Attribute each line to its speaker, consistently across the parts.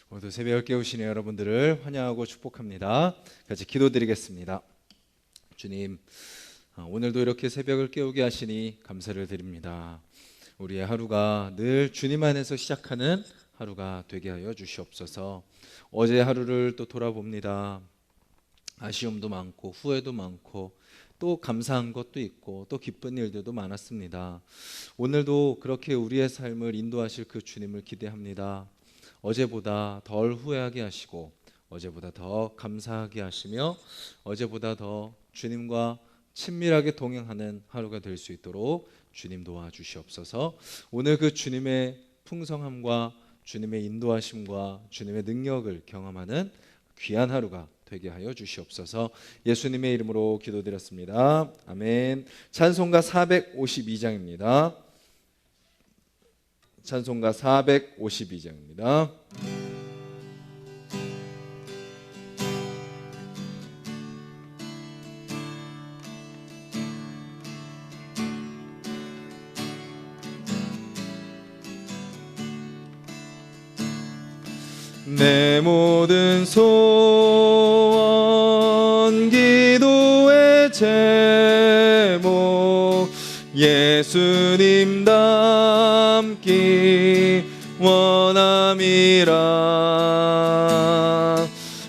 Speaker 1: 모두 새벽을 깨우시는 여러분들을 환영하고 축복합니다. 같이 기도드리겠습니다. 주님, 오늘도 이렇게 새벽을 깨우게 하시니 감사를 드립니다. 우리의 하루가 늘 주님 안에서 시작하는 하루가 되게 하여 주시옵소서. 어제 하루를 또 돌아봅니다. 아쉬움도 많고 후회도 많고 또 감사한 것도 있고 또 기쁜 일들도 많았습니다. 오늘도 그렇게 우리의 삶을 인도하실 그 주님을 기대합니다. 어제보다 덜 후회하게 하시고 어제보다 더 감사하게 하시며 어제보다 더 주님과 친밀하게 동행하는 하루가 될 수 있도록 주님 도와주시옵소서. 오늘 그 주님의 풍성함과 주님의 인도하심과 주님의 능력을 경험하는 귀한 하루가 되게 하여 주시옵소서. 예수님의 이름으로 기도드렸습니다. 아멘. 찬송가 452장입니다. 찬송가 452장입니다. 내 모든 소원 기도의 제목 예수님 닮기 원함이라.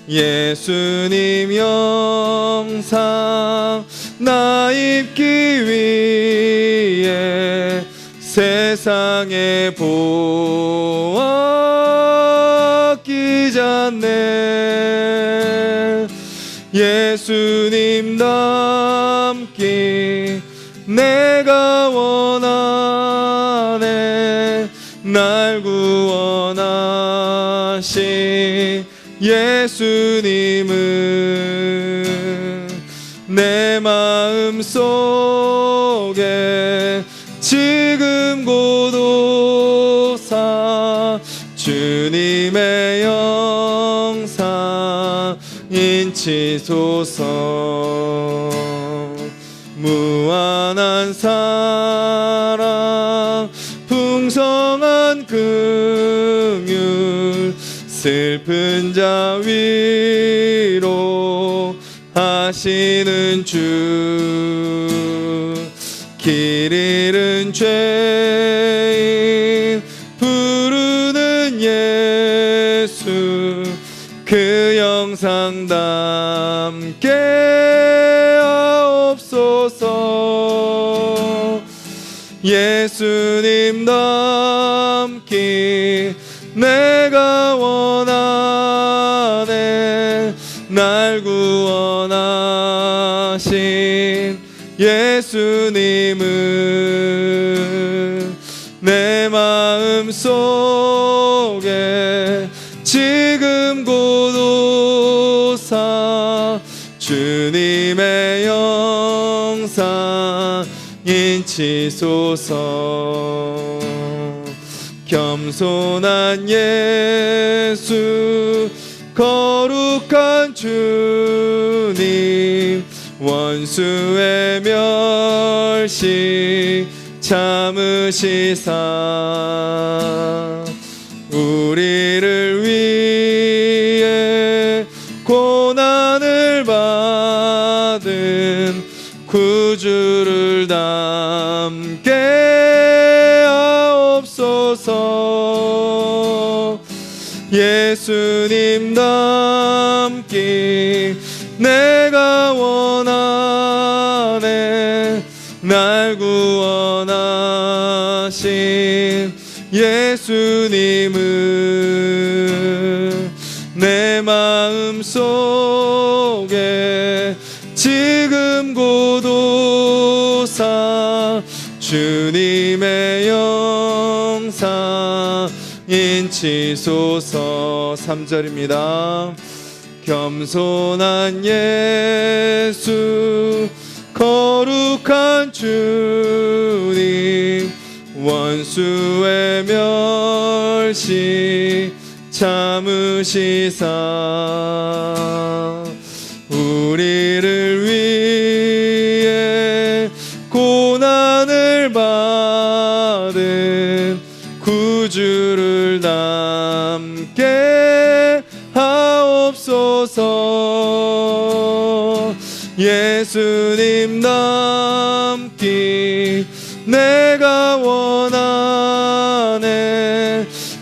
Speaker 1: 예수님 영상 나 입기 위해 세상에 보았기잖네. 예수님 닮기 내가 원하네. 날 구원하신 예수님은 내 마음 속에 지금 고도사 주님의 영상 인치소서. 무한한 사랑 풍성한 긍휼 슬픈 자 위로 하시는 주. 길 잃은 죄인 부르는 예수 그 영상 담게 하옵소서. 예수님 닮기 내가 원하네. 날 구원하신 예수님은 내 마음 속에 지금 고도사 주님의 영상 인치소서. 겸손한 예수 거룩한 주님 원수의 멸시 참으시사 우리를 위해 고난을 받은 구주를 담게 하옵소서. 예수님 닮기 내가 원하네. 날 구원하신 예수님은 내 마음 속에 지금 고도사 주님의 영상 인치소서. 3절입니다. 겸손한 예수 거룩한 주님 원수의 멸시 참으시사 우리를 위해 고난을 받은 구주를 담게 주옵소서. 예수님 닮기 내가 원하네.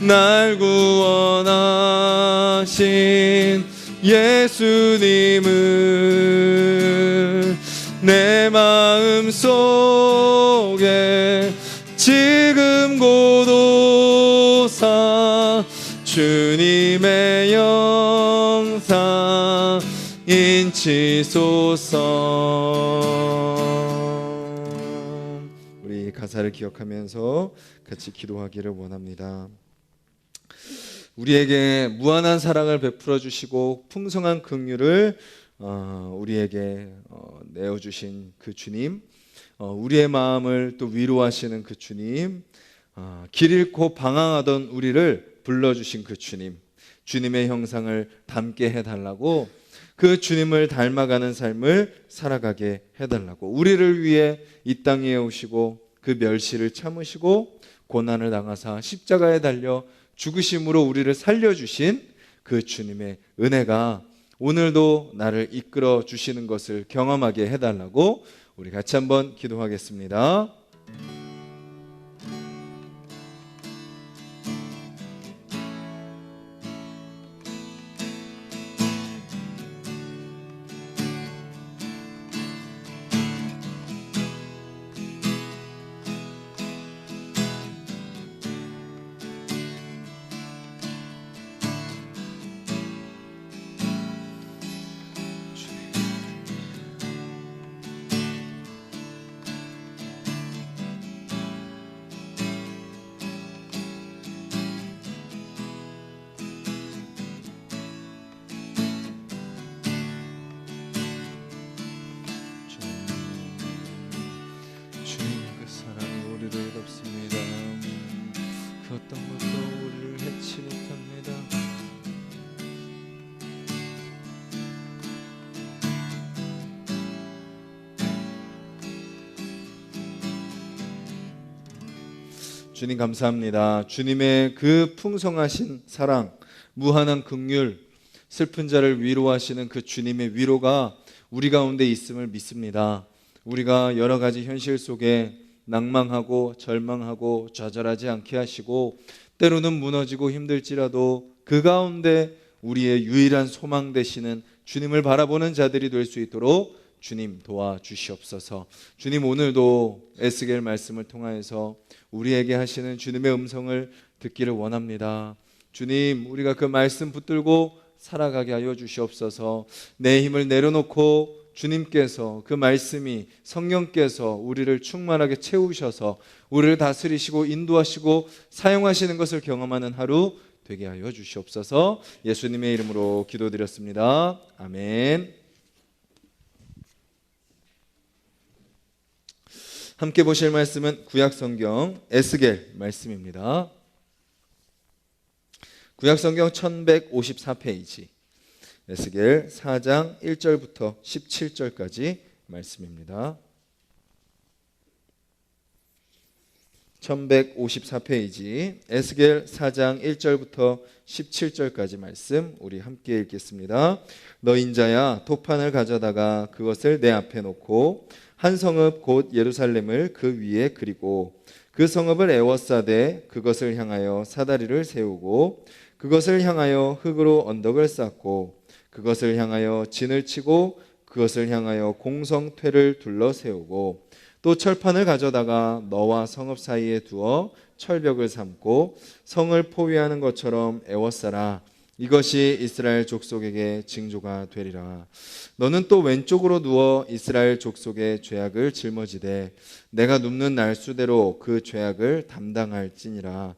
Speaker 1: 날 구원하신 예수님을 내 마음 속에 지금 고도사 주님의 영상 인치소서. 우리 가사를 기억하면서 같이 기도하기를 원합니다. 우리에게 무한한 사랑을 베풀어 주시고 풍성한 긍휼을 우리에게 내어주신 그 주님, 우리의 마음을 또 위로하시는 그 주님, 길 잃고 방황하던 우리를 불러주신 그 주님, 주님의 형상을 닮게 해달라고, 그 주님을 닮아가는 삶을 살아가게 해달라고, 우리를 위해 이 땅에 오시고 그 멸시를 참으시고 고난을 당하사 십자가에 달려 죽으심으로 우리를 살려주신 그 주님의 은혜가 오늘도 나를 이끌어 주시는 것을 경험하게 해달라고 우리 같이 한번 기도하겠습니다. 그 어떤 것도 우리를 해치 못합니다. 주님 감사합니다. 주님의 그 풍성하신 사랑, 무한한 긍휼, 슬픈 자를 위로하시는 그 주님의 위로가 우리 가운데 있음을 믿습니다. 우리가 여러 가지 현실 속에 낭망하고 절망하고 좌절하지 않게 하시고 때로는 무너지고 힘들지라도 그 가운데 우리의 유일한 소망 되시는 주님을 바라보는 자들이 될 수 있도록 주님 도와주시옵소서. 주님 오늘도 에스겔 말씀을 통하여서 우리에게 하시는 주님의 음성을 듣기를 원합니다. 주님 우리가 그 말씀 붙들고 살아가게 하여 주시옵소서. 내 힘을 내려놓고 주님께서 그 말씀이 성령께서 우리를 충만하게 채우셔서 우리를 다스리시고 인도하시고 사용하시는 것을 경험하는 하루 되게 하여 주시옵소서. 예수님의 이름으로 기도드렸습니다. 아멘. 함께 보실 말씀은 구약성경 에스겔 말씀입니다. 구약성경 1154페이지 에스겔 4장 1절부터 17절까지 말씀입니다. 1154페이지 에스겔 4장 1절부터 17절까지 말씀 우리 함께 읽겠습니다. 너 인자야 도판을 가져다가 그것을 내 앞에 놓고 한 성읍 곧 예루살렘을 그 위에 그리고 그 성읍을 에워싸되 그것을 향하여 사다리를 세우고 그것을 향하여 흙으로 언덕을 쌓고 그것을 향하여 진을 치고 그것을 향하여 공성퇴를 둘러 세우고 또 철판을 가져다가 너와 성읍 사이에 두어 철벽을 삼고 성을 포위하는 것처럼 에워싸라. 이것이 이스라엘 족속에게 징조가 되리라. 너는 또 왼쪽으로 누워 이스라엘 족속의 죄악을 짊어지되 내가 눕는 날수대로 그 죄악을 담당할지니라.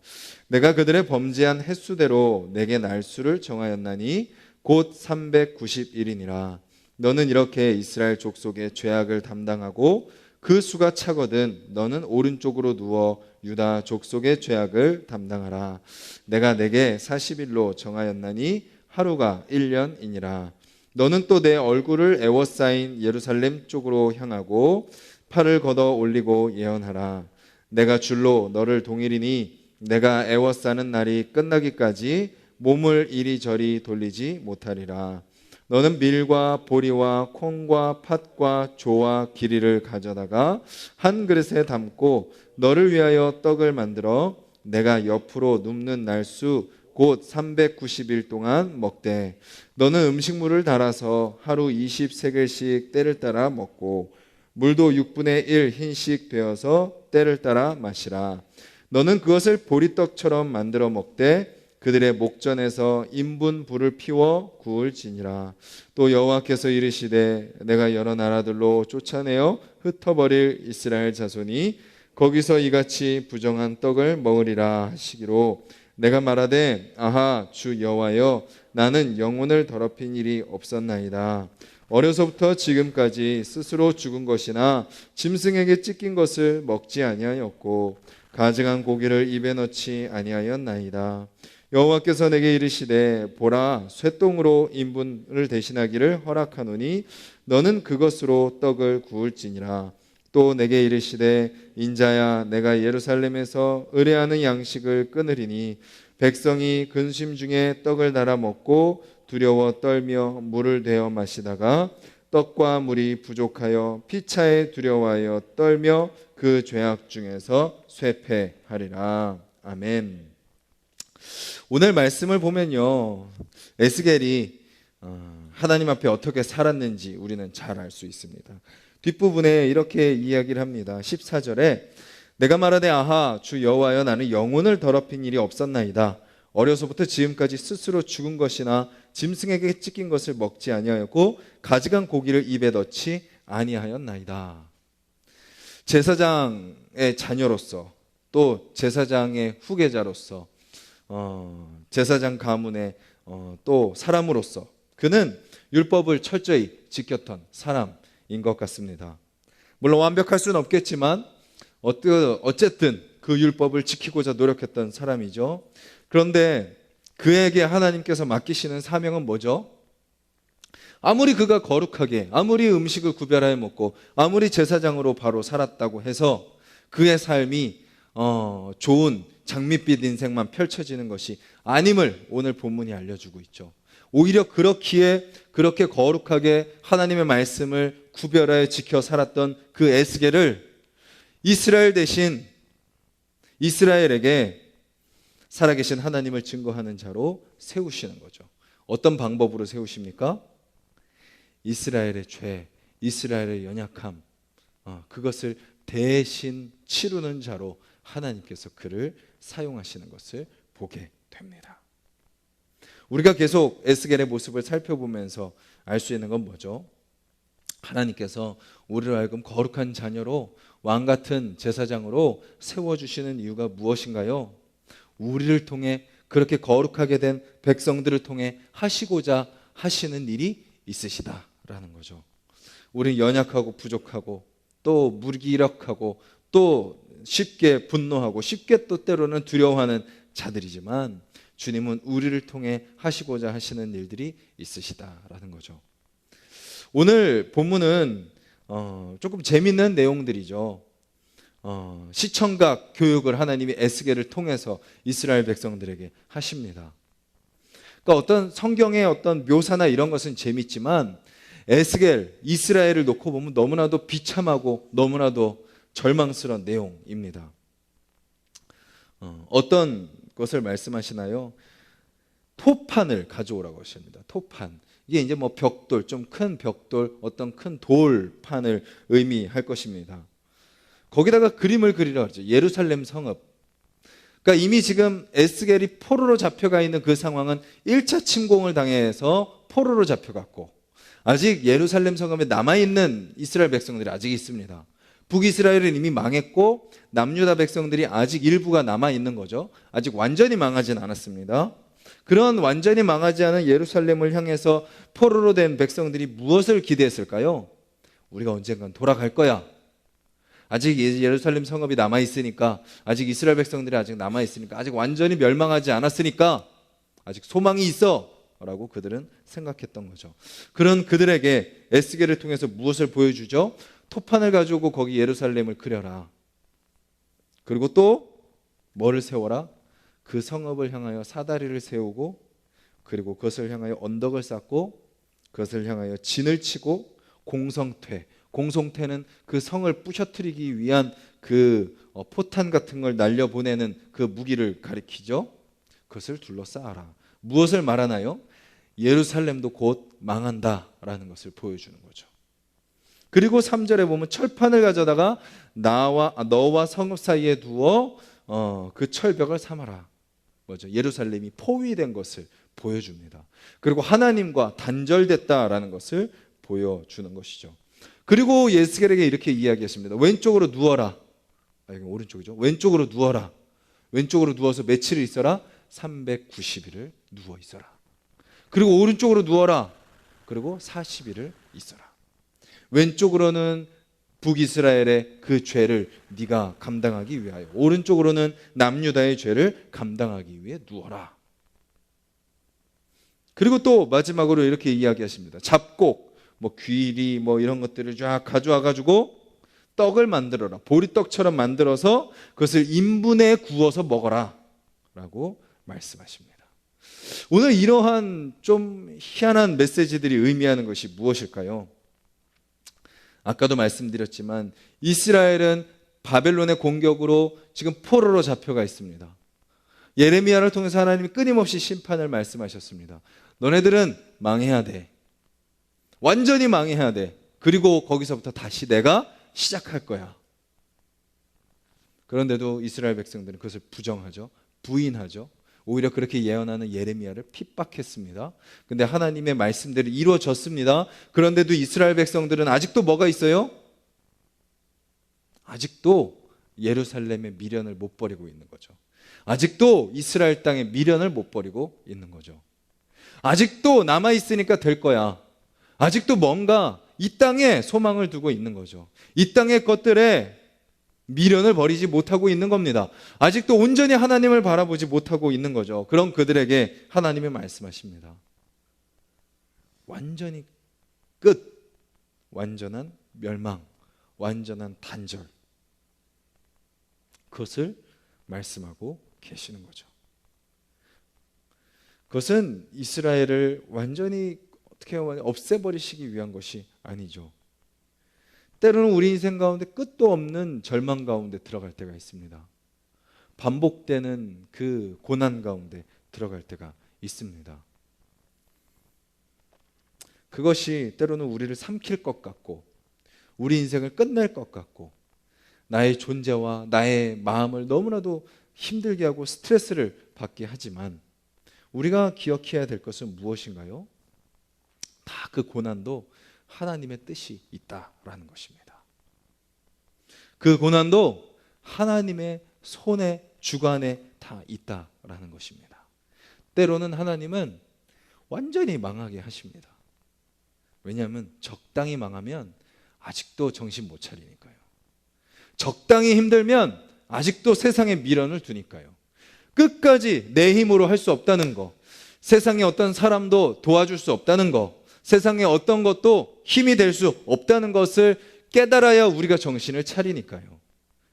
Speaker 1: 내가 그들의 범죄한 횟수대로 내게 날수를 정하였나니 곧 390일이니라. 너는 이렇게 이스라엘 족속의 죄악을 담당하고 그 수가 차거든 너는 오른쪽으로 누워 유다 족속의 죄악을 담당하라. 내가 내게 40일로 정하였나니 하루가 1년이니라. 너는 또 내 얼굴을 에워싸인 예루살렘 쪽으로 향하고 팔을 걷어 올리고 예언하라. 내가 줄로 너를 동일이니 내가 에워싸는 날이 끝나기까지 몸을 이리저리 돌리지 못하리라. 너는 밀과 보리와 콩과 팥과 조와 기리를 가져다가 한 그릇에 담고 너를 위하여 떡을 만들어 내가 옆으로 눕는 날수 곧 390일 동안 먹되 너는 음식물을 달아서 하루 20세겔씩 때를 따라 먹고 물도 6분의 1 흰씩 되어서 때를 따라 마시라. 너는 그것을 보리떡처럼 만들어 먹되 그들의 목전에서 인분 불을 피워 구울지니라. 또 여호와께서 이르시되 내가 여러 나라들로 쫓아내어 흩어버릴 이스라엘 자손이 거기서 이같이 부정한 떡을 먹으리라 하시기로 내가 말하되 아하 주 여호와여 나는 영혼을 더럽힌 일이 없었나이다. 어려서부터 지금까지 스스로 죽은 것이나 짐승에게 찢긴 것을 먹지 아니하였고 가증한 고기를 입에 넣지 아니하였나이다. 여호와께서 내게 이르시되 보라 쇠똥으로 인분을 대신하기를 허락하노니 너는 그것으로 떡을 구울지니라. 또 내게 이르시되 인자야 내가 예루살렘에서 의뢰하는 양식을 끊으리니 백성이 근심 중에 떡을 달아 먹고 두려워 떨며 물을 데워 마시다가 떡과 물이 부족하여 피차에 두려워하여 떨며 그 죄악 중에서 쇠퇴하리라. 아멘. 오늘 말씀을 보면요, 에스겔이 하나님 앞에 어떻게 살았는지 우리는 잘 알 수 있습니다. 뒷부분에 이렇게 이야기를 합니다. 14절에 내가 말하되 아하 주 여호와여 나는 영혼을 더럽힌 일이 없었나이다. 어려서부터 지금까지 스스로 죽은 것이나 짐승에게 찢긴 것을 먹지 아니하였고 가증한 고기를 입에 넣지 아니하였나이다. 제사장의 자녀로서 또 제사장의 후계자로서 제사장 가문의 또 사람으로서 그는 율법을 철저히 지켰던 사람인 것 같습니다. 물론 완벽할 수는 없겠지만 어쨌든 그 율법을 지키고자 노력했던 사람이죠. 그런데 그에게 하나님께서 맡기시는 사명은 뭐죠? 아무리 그가 거룩하게 아무리 음식을 구별하여 먹고 아무리 제사장으로 바로 살았다고 해서 그의 삶이 좋은 장밋빛 인생만 펼쳐지는 것이 아님을 오늘 본문이 알려주고 있죠. 오히려 그렇기에 그렇게 거룩하게 하나님의 말씀을 구별하여 지켜 살았던 그 에스겔을 이스라엘 대신 이스라엘에게 살아계신 하나님을 증거하는 자로 세우시는 거죠. 어떤 방법으로 세우십니까? 이스라엘의 죄, 이스라엘의 연약함, 그것을 대신 치르는 자로 하나님께서 그를 사용하시는 것을 보게 됩니다. 우리가 계속 에스겔의 모습을 살펴보면서 알 수 있는 건 뭐죠? 하나님께서 우리를 하여금 거룩한 자녀로 왕같은 제사장으로 세워주시는 이유가 무엇인가요? 우리를 통해 그렇게 거룩하게 된 백성들을 통해 하시고자 하시는 일이 있으시다라는 거죠. 우리는 연약하고 부족하고 또 무기력하고 또 쉽게 분노하고 쉽게 또 때로는 두려워하는 자들이지만 주님은 우리를 통해 하시고자 하시는 일들이 있으시다라는 거죠. 오늘 본문은 조금 재밌는 내용들이죠. 시청각 교육을 하나님이 에스겔을 통해서 이스라엘 백성들에게 하십니다. 그러니까 어떤 성경의 어떤 묘사나 이런 것은 재밌지만 에스겔, 이스라엘을 놓고 보면 너무나도 비참하고 너무나도 절망스러운 내용입니다. 어떤 것을 말씀하시나요? 토판을 가져오라고 하십니다. 토판. 이게 이제 뭐 벽돌, 좀 큰 벽돌, 어떤 큰 돌판을 의미할 것입니다. 거기다가 그림을 그리라 하죠. 예루살렘 성읍. 그러니까 이미 지금 에스겔이 포로로 잡혀가 있는 그 상황은 1차 침공을 당해서 포로로 잡혀갔고 아직 예루살렘 성읍에 남아있는 이스라엘 백성들이 아직 있습니다. 북이스라엘은 이미 망했고 남유다 백성들이 아직 일부가 남아있는 거죠. 아직 완전히 망하진 않았습니다. 그런 완전히 망하지 않은 예루살렘을 향해서 포로로 된 백성들이 무엇을 기대했을까요? 우리가 언젠간 돌아갈 거야. 아직 예루살렘 성읍이 남아있으니까, 아직 이스라엘 백성들이 아직 남아있으니까, 아직 완전히 멸망하지 않았으니까 아직 소망이 있어 라고 그들은 생각했던 거죠. 그런 그들에게 에스겔을 통해서 무엇을 보여주죠? 토판을 가지고 거기 예루살렘을 그려라. 그리고 또 뭐를 세워라? 그 성읍을 향하여 사다리를 세우고 그리고 그것을 향하여 언덕을 쌓고 그것을 향하여 진을 치고 공성태는 그 성을 부셔뜨리기 위한 그 포탄 같은 걸 날려보내는 그 무기를 가리키죠. 그것을 둘러싸아라. 무엇을 말하나요? 예루살렘도 곧 망한다라는 것을 보여주는 거죠. 그리고 3절에 보면 철판을 가져다가 너와 성읍 사이에 두어 그 철벽을 삼아라. 뭐죠? 예루살렘이 포위된 것을 보여줍니다. 그리고 하나님과 단절됐다라는 것을 보여주는 것이죠. 그리고 예스겔에게 이렇게 이야기했습니다. 왼쪽으로 누워라. 이건 오른쪽이죠. 왼쪽으로 누워라. 왼쪽으로 누워서 며칠을 있어라? 390일을 누워 있어라. 그리고 오른쪽으로 누워라. 그리고 40일을 있어라. 왼쪽으로는 북이스라엘의 그 죄를 네가 감당하기 위하여, 오른쪽으로는 남유다의 죄를 감당하기 위해 누워라. 그리고 또 마지막으로 이렇게 이야기하십니다. 잡곡, 귀리 이런 것들을 쫙 가져와 가지고 떡을 만들어라. 보리떡처럼 만들어서 그것을 인분에 구워서 먹어라 라고 말씀하십니다. 오늘 이러한 좀 희한한 메시지들이 의미하는 것이 무엇일까요? 아까도 말씀드렸지만 이스라엘은 바벨론의 공격으로 지금 포로로 잡혀가 있습니다. 예레미야를 통해서 하나님이 끊임없이 심판을 말씀하셨습니다. 너네들은 망해야 돼. 완전히 망해야 돼. 그리고 거기서부터 다시 내가 시작할 거야. 그런데도 이스라엘 백성들은 그것을 부정하죠. 부인하죠. 오히려 그렇게 예언하는 예레미야를 핍박했습니다. 근데 하나님의 말씀대로 이루어졌습니다. 그런데도 이스라엘 백성들은 아직도 뭐가 있어요? 아직도 예루살렘의 미련을 못 버리고 있는 거죠. 아직도 이스라엘 땅의 미련을 못 버리고 있는 거죠. 아직도 남아있으니까 될 거야. 아직도 뭔가 이 땅에 소망을 두고 있는 거죠. 이 땅의 것들에 미련을 버리지 못하고 있는 겁니다. 아직도 온전히 하나님을 바라보지 못하고 있는 거죠. 그런 그들에게 하나님이 말씀하십니다. 완전히 끝, 완전한 멸망, 완전한 단절, 그것을 말씀하고 계시는 거죠. 그것은 이스라엘을 완전히 어떻게 보면 없애버리시기 위한 것이 아니죠. 때로는 우리 인생 가운데 끝도 없는 절망 가운데 들어갈 때가 있습니다. 반복되는 그 고난 가운데 들어갈 때가 있습니다. 그것이 때로는 우리를 삼킬 것 같고 우리 인생을 끝낼 것 같고 나의 존재와 나의 마음을 너무나도 힘들게 하고 스트레스를 받게 하지만 우리가 기억해야 될 것은 무엇인가요? 다 그 고난도 하나님의 뜻이 있다라는 것입니다. 그 고난도 하나님의 손에 주관에 다 있다라는 것입니다. 때로는 하나님은 완전히 망하게 하십니다. 왜냐하면 적당히 망하면 아직도 정신 못 차리니까요. 적당히 힘들면 아직도 세상에 미련을 두니까요. 끝까지 내 힘으로 할 수 없다는 거, 세상에 어떤 사람도 도와줄 수 없다는 거, 세상에 어떤 것도 힘이 될 수 없다는 것을 깨달아야 우리가 정신을 차리니까요.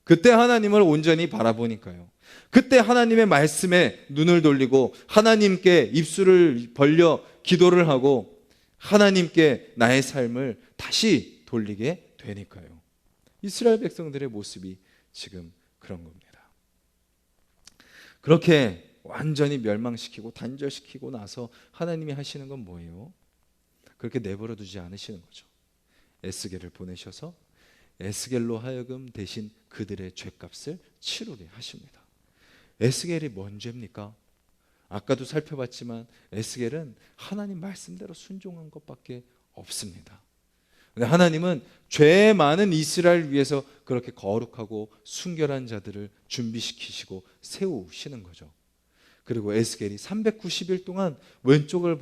Speaker 1: 그때 하나님을 온전히 바라보니까요. 그때 하나님의 말씀에 눈을 돌리고 하나님께 입술을 벌려 기도를 하고 하나님께 나의 삶을 다시 돌리게 되니까요. 이스라엘 백성들의 모습이 지금 그런 겁니다. 그렇게 완전히 멸망시키고 단절시키고 나서 하나님이 하시는 건 뭐예요? 그렇게 내버려 두지 않으시는 거죠. 에스겔을 보내셔서 에스겔로 하여금 대신 그들의 죄값을 치르게 하십니다. 에스겔이 뭔 죄입니까? 아까도 살펴봤지만 에스겔은 하나님 말씀대로 순종한 것밖에 없습니다. 근데 하나님은 죄 많은 이스라엘 위해서 그렇게 거룩하고 순결한 자들을 준비시키시고 세우시는 거죠. 그리고 에스겔이 390일 동안 왼쪽을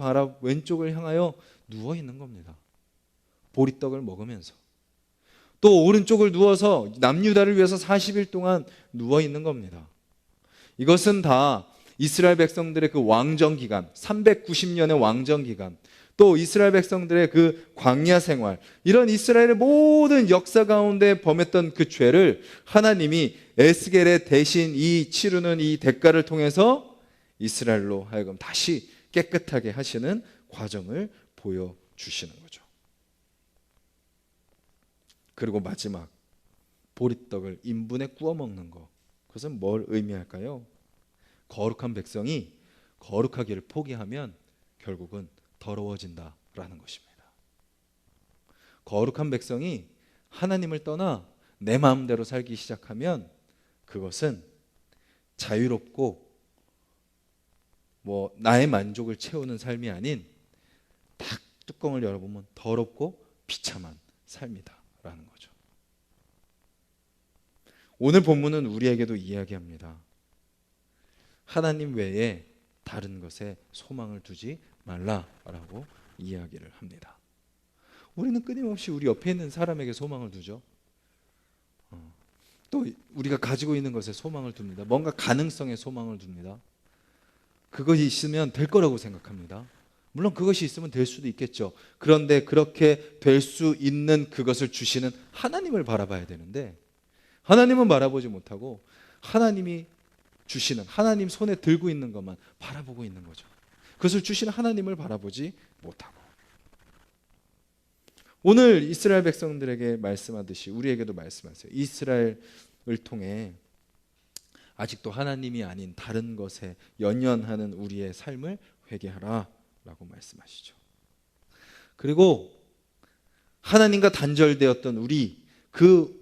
Speaker 1: 향하여 누워 있는 겁니다. 보리떡을 먹으면서. 또 오른쪽을 누워서 남유다를 위해서 40일 동안 누워 있는 겁니다. 이것은 다 이스라엘 백성들의 그 왕정 기간, 390년의 왕정 기간, 또 이스라엘 백성들의 그 광야 생활, 이런 이스라엘의 모든 역사 가운데 범했던 그 죄를 하나님이 에스겔의 대신 치르는 이 대가를 통해서 이스라엘로 하여금 다시 깨끗하게 하시는 과정을 주시는 거죠. 그리고 마지막 보리떡을 인분에 구워 먹는 거, 그것은 뭘 의미할까요? 거룩한 백성이 거룩하기를 포기하면 결국은 더러워진다라는 것입니다. 거룩한 백성이 하나님을 떠나 내 마음대로 살기 시작하면 그것은 자유롭고 나의 만족을 채우는 삶이 아닌 딱 뚜껑을 열어보면 더럽고 비참한 삶이다라는 거죠. 오늘 본문은 우리에게도 이야기합니다. 하나님 외에 다른 것에 소망을 두지 말라라고 이야기를 합니다. 우리는 끊임없이 우리 옆에 있는 사람에게 소망을 두죠. 또 우리가 가지고 있는 것에 소망을 둡니다. 뭔가 가능성에 소망을 둡니다. 그것이 있으면 될 거라고 생각합니다. 물론 그것이 있으면 될 수도 있겠죠. 그런데 그렇게 될 수 있는 그것을 주시는 하나님을 바라봐야 되는데 하나님은 바라보지 못하고 하나님이 주시는, 하나님 손에 들고 있는 것만 바라보고 있는 거죠. 그것을 주시는 하나님을 바라보지 못하고, 오늘 이스라엘 백성들에게 말씀하듯이 우리에게도 말씀하세요. 이스라엘을 통해 아직도 하나님이 아닌 다른 것에 연연하는 우리의 삶을 회개하라 라고 말씀하시죠. 그리고 하나님과 단절되었던 우리, 그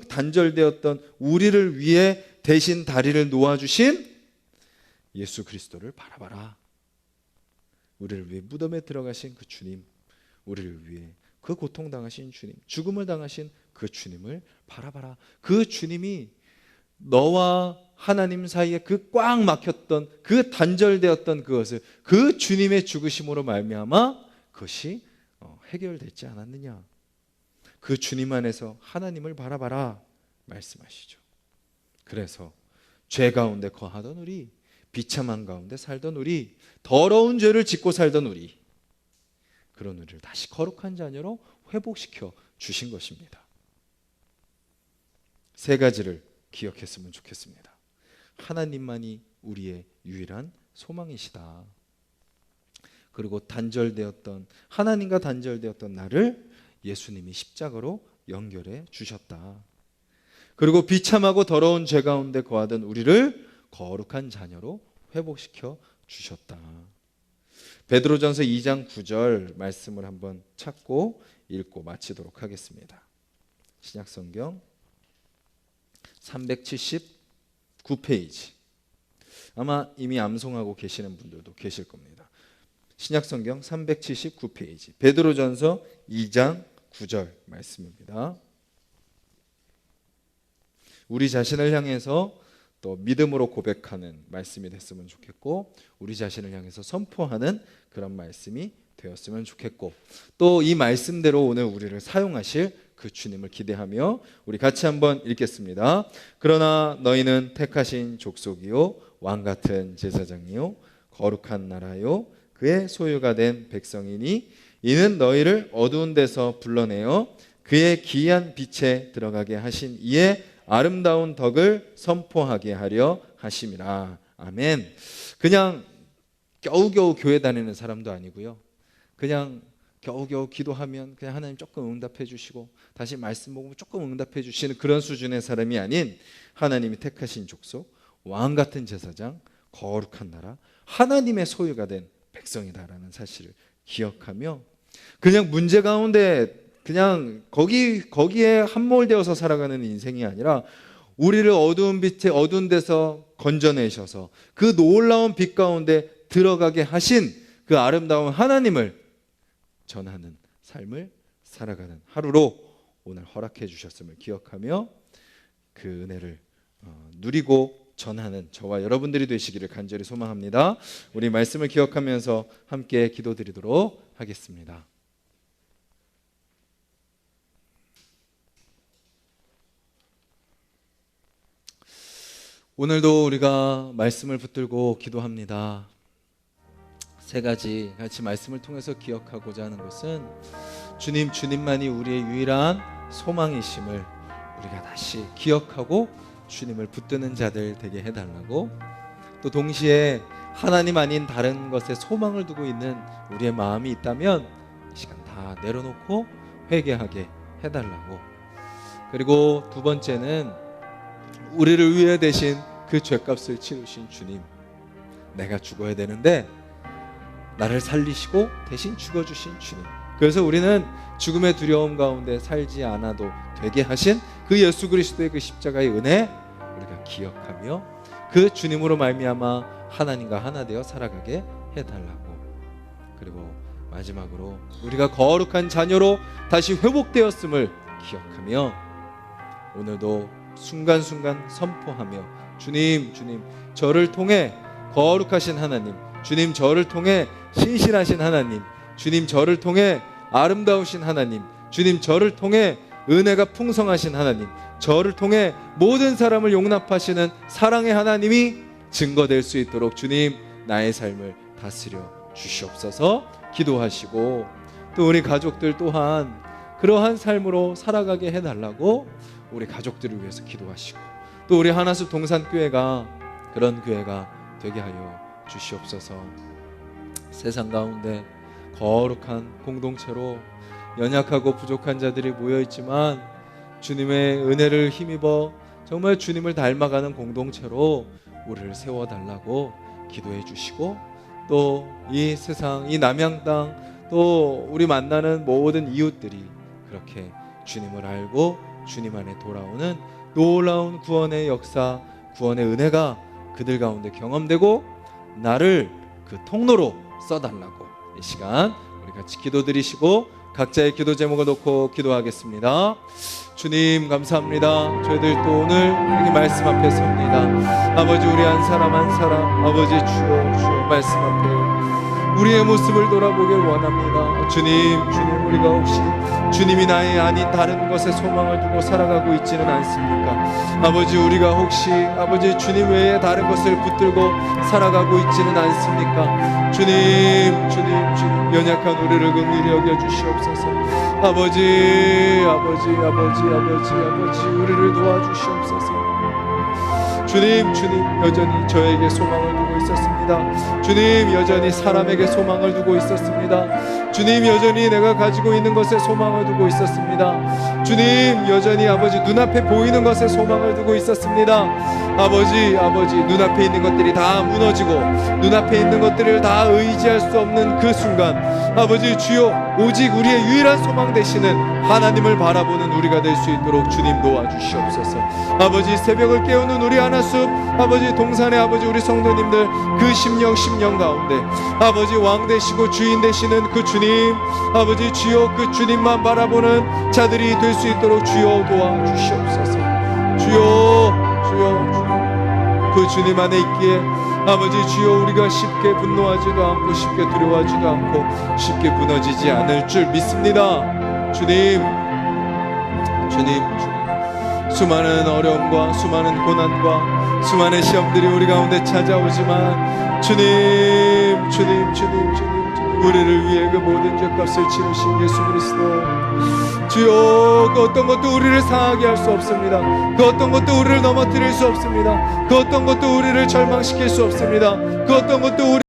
Speaker 1: 단절되었던 우리를 위해 대신 다리를 놓아주신 예수 그리스도를 바라봐라. 우리를 위해 무덤에 들어가신 그 주님, 우리를 위해 그 고통당하신 주님, 죽음을 당하신 그 주님을 바라봐라. 그 주님이 너와 하나님 사이에 그 꽉 막혔던, 그 단절되었던 그것을 그 주님의 죽으심으로 말미암아 그것이 해결됐지 않았느냐. 그 주님 안에서 하나님을 바라봐라 말씀하시죠. 그래서 죄 가운데 거하던 우리, 비참한 가운데 살던 우리, 더러운 죄를 짓고 살던 우리, 그런 우리를 다시 거룩한 자녀로 회복시켜 주신 것입니다. 세 가지를 기억했으면 좋겠습니다. 하나님만이 우리의 유일한 소망이시다. 그리고 하나님과 단절되었던 나를 예수님이 십자가로 연결해 주셨다. 그리고 비참하고 더러운 죄 가운데 거하던 우리를 거룩한 자녀로 회복시켜 주셨다. 베드로전서 2장 9절 말씀을 한번 찾고 읽고 마치도록 하겠습니다. 신약성경 379페이지. 아마 이미 암송하고 계시는 분들도 계실 겁니다. 신약성경 379페이지. 베드로전서 2장 9절 말씀입니다. 우리 자신을 향해서 또 믿음으로 고백하는 말씀이 됐으면 좋겠고, 우리 자신을 향해서 선포하는 그런 말씀이 되었으면 좋겠고, 또 이 말씀대로 오늘 우리를 사용하실 그 주님을 기대하며 우리 같이 한번 읽겠습니다. 그러나 너희는 택하신 족속이요 왕같은 제사장이요 거룩한 나라요 그의 소유가 된 백성이니 이는 너희를 어두운 데서 불러내어 그의 기이한 빛에 들어가게 하신 이의 아름다운 덕을 선포하게 하려 하심이라. 아멘. 그냥 겨우겨우 교회 다니는 사람도 아니고요, 그냥 겨우겨우 기도하면 그냥 하나님 조금 응답해 주시고 다시 말씀 보고 조금 응답해 주시는 그런 수준의 사람이 아닌, 하나님이 택하신 족속, 왕같은 제사장, 거룩한 나라, 하나님의 소유가 된 백성이다라는 사실을 기억하며 그냥 문제 가운데 그냥 거기에 함몰되어서 살아가는 인생이 아니라 우리를 어두운 데서 건져내셔서 그 놀라운 빛 가운데 들어가게 하신 그 아름다운 하나님을 전하는 삶을 살아가는 하루로 오늘 허락해 주셨음을 기억하며 그 은혜를 누리고 전하는 저와 여러분들이 되시기를 간절히 소망합니다. 우리 말씀을 기억하면서 함께 기도드리도록 하겠습니다. 오늘도 우리가 말씀을 붙들고 기도합니다. 세 가지 같이 말씀을 통해서 기억하고자 하는 것은 주님만이 우리의 유일한 소망이심을 우리가 다시 기억하고 주님을 붙드는 자들 되게 해달라고, 또 동시에 하나님 아닌 다른 것에 소망을 두고 있는 우리의 마음이 있다면 다 내려놓고 회개하게 해달라고. 그리고 두 번째는 우리를 위해 대신 그 죄값을 치르신 주님, 내가 죽어야 되는데 나를 살리시고 대신 죽어주신 주님, 그래서 우리는 죽음의 두려움 가운데 살지 않아도 되게 하신 그 예수 그리스도의 그 십자가의 은혜 우리가 기억하며 그 주님으로 말미암아 하나님과 하나 되어 살아가게 해달라고. 그리고 마지막으로 우리가 거룩한 자녀로 다시 회복되었음을 기억하며 오늘도 순간순간 선포하며 주님, 주님, 저를 통해 거룩하신 하나님, 주님, 저를 통해 신실하신 하나님, 주님, 저를 통해 아름다우신 하나님, 주님, 저를 통해 은혜가 풍성하신 하나님, 저를 통해 모든 사람을 용납하시는 사랑의 하나님이 증거될 수 있도록 주님, 나의 삶을 다스려 주시옵소서 기도하시고, 또 우리 가족들 또한 그러한 삶으로 살아가게 해달라고 우리 가족들을 위해서 기도하시고, 또 우리 하나수 동산교회가 그런 교회가 되게 하여 주시옵소서. 세상 가운데 거룩한 공동체로 연약하고 부족한 자들이 모여있지만 주님의 은혜를 힘입어 정말 주님을 닮아가는 공동체로 우리를 세워달라고 기도해 주시고, 또 이 세상, 이 남양 땅, 또 우리 만나는 모든 이웃들이 그렇게 주님을 알고 주님 안에 돌아오는 놀라운 구원의 역사, 구원의 은혜가 그들 가운데 경험되고 나를 그 통로로 써달라고 이 시간 우리 같이 기도드리시고 각자의 기도 제목을 놓고 기도하겠습니다. 주님 감사합니다. 저희들 또 오늘 여기 말씀 앞에 섭니다. 아버지, 우리 한 사람 한 사람 아버지 주여 말씀 앞에 우리의 모습을 돌아보길 원합니다. 주님, 우리가 혹시 주님이 나의 아닌 다른 것에 소망을 두고 살아가고 있지는 않습니까? 아버지, 우리가 혹시 아버지 주님 외에 다른 것을 붙들고 살아가고 있지는 않습니까? 주님, 연약한 우리를 긍휼히 여겨 주시옵소서. 아버지, 우리를 도와주시옵소서. 주님, 여전히 저에게 소망을 두고 있었습니다. 주님, 여전히 사람에게 소망을 두고 있었습니다. 주님, 여전히 내가 가지고 있는 것에 소망을 두고 있었습니다. 주님, 여전히 아버지 눈앞에 보이는 것에 소망을 두고 있었습니다. 아버지, 눈앞에 있는 것들이 다 무너지고 눈앞에 있는 것들을 다 의지할 수 없는 그 순간, 아버지 주여, 오직 우리의 유일한 소망 되시는 하나님을 바라보는 우리가 될 수 있도록 주님 도와주시옵소서. 아버지, 새벽을 깨우는 우리 하나숲 아버지 동산의 아버지 우리 성도님들 그 심령 가운데 아버지 왕 되시고 주인 되시는 그 주님, 아버지 주여, 그 주님만 바라보는 자들이 될 수 있도록 주여 도와주시옵소서. 주여, 그 주님 안에 있기에 아버지 주여, 우리가 쉽게 분노하지도 않고 쉽게 두려워하지도 않고 쉽게 무너지지 않을 줄 믿습니다. 주님, 수많은 어려움과 수많은 고난과 수많은 시험들이 우리 가운데 찾아오지만 주님, 우리를 위해 그 모든 죄값을 치르신 예수 그리스도, 주여, 그 어떤 것도 우리를 상하게 할 수 없습니다. 그 어떤 것도 우리를 넘어뜨릴 수 없습니다. 그 어떤 것도 우리를 절망시킬 수 없습니다. 그 어떤 것도